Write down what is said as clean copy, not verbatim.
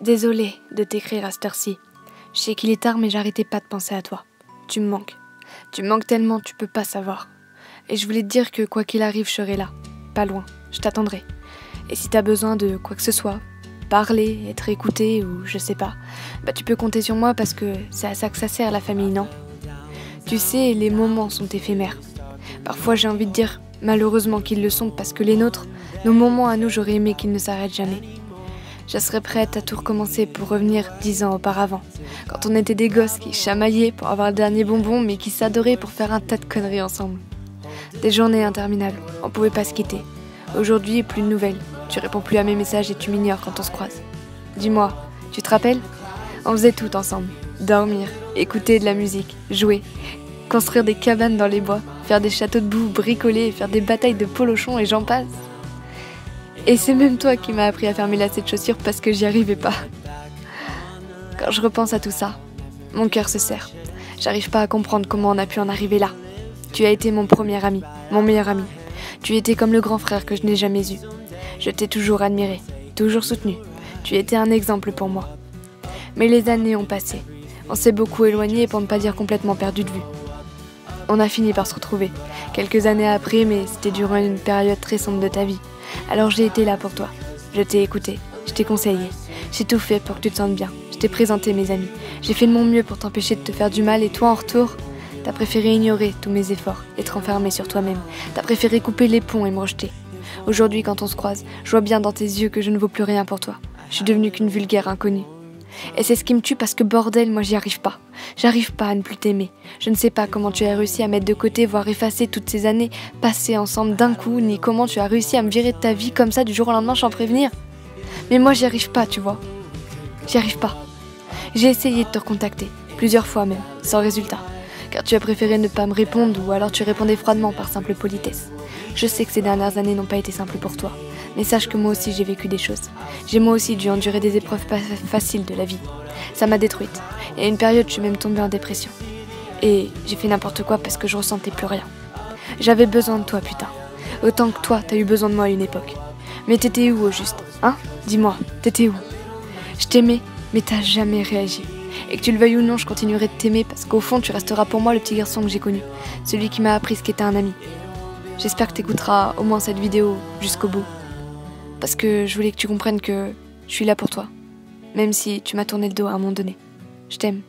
Désolée de t'écrire à cette heure-ci. Je sais qu'il est tard, mais j'arrêtais pas de penser à toi. Tu me manques. Tu me manques tellement, tu peux pas savoir. Et je voulais te dire que quoi qu'il arrive, je serai là. Pas loin, je t'attendrai. Et si t'as besoin de quoi que ce soit, parler, être écouté ou je sais pas, tu peux compter sur moi parce que c'est à ça que ça sert la famille, non? Tu sais, les moments sont éphémères. Parfois j'ai envie de dire malheureusement qu'ils le sont parce que les nôtres, nos moments à nous, j'aurais aimé qu'ils ne s'arrêtent jamais. Je serais prête à tout recommencer pour revenir 10 ans auparavant, quand on était des gosses qui chamaillaient pour avoir le dernier bonbon mais qui s'adoraient pour faire un tas de conneries ensemble. Des journées interminables, on pouvait pas se quitter. Aujourd'hui, plus de nouvelles. Tu réponds plus à mes messages et tu m'ignores quand on se croise. Dis-moi, tu te rappelles? On faisait tout ensemble. Dormir, écouter de la musique, jouer, construire des cabanes dans les bois, faire des châteaux de boue, bricoler, faire des batailles de polochons et j'en passe. Et c'est même toi qui m'as appris à faire mes lacets de chaussures parce que j'y arrivais pas. Quand je repense à tout ça, mon cœur se serre. J'arrive pas à comprendre comment on a pu en arriver là. Tu as été mon premier ami, mon meilleur ami. Tu étais comme le grand frère que je n'ai jamais eu. Je t'ai toujours admiré, toujours soutenu. Tu étais un exemple pour moi. Mais les années ont passé. On s'est beaucoup éloigné pour ne pas dire complètement perdu de vue. On a fini par se retrouver, quelques années après, mais c'était durant une période très sombre de ta vie. Alors j'ai été là pour toi. Je t'ai écouté, je t'ai conseillé. J'ai tout fait pour que tu te sentes bien. Je t'ai présenté mes amis. J'ai fait de mon mieux pour t'empêcher de te faire du mal et toi en retour, t'as préféré ignorer tous mes efforts et te renfermer sur toi-même. T'as préféré couper les ponts et me rejeter. Aujourd'hui, quand on se croise, je vois bien dans tes yeux que je ne vaux plus rien pour toi. Je suis devenue qu'une vulgaire inconnue. Et c'est ce qui me tue parce que bordel, moi j'y arrive pas. J'arrive pas à ne plus t'aimer. Je ne sais pas comment tu as réussi à mettre de côté, voire effacer toutes ces années passées ensemble d'un coup, ni comment tu as réussi à me virer de ta vie comme ça du jour au lendemain sans prévenir. Mais moi j'y arrive pas, tu vois. J'y arrive pas. J'ai essayé de te recontacter, plusieurs fois même, sans résultat. Car tu as préféré ne pas me répondre ou alors tu répondais froidement par simple politesse. Je sais que ces dernières années n'ont pas été simples pour toi, mais sache que moi aussi j'ai vécu des choses. J'ai moi aussi dû endurer des épreuves pas faciles de la vie. Ça m'a détruite, et à une période je suis même tombée en dépression. Et j'ai fait n'importe quoi parce que je ressentais plus rien. J'avais besoin de toi, putain. Autant que toi, t'as eu besoin de moi à une époque. Mais t'étais où au juste, hein? Dis-moi, t'étais où? Je t'aimais, mais t'as jamais réagi. Et que tu le veuilles ou non, je continuerai de t'aimer parce qu'au fond, tu resteras pour moi le petit garçon que j'ai connu. Celui qui m'a appris ce qu'était un ami. J'espère que t'écouteras au moins cette vidéo jusqu'au bout. Parce que je voulais que tu comprennes que je suis là pour toi. Même si tu m'as tourné le dos à un moment donné. Je t'aime.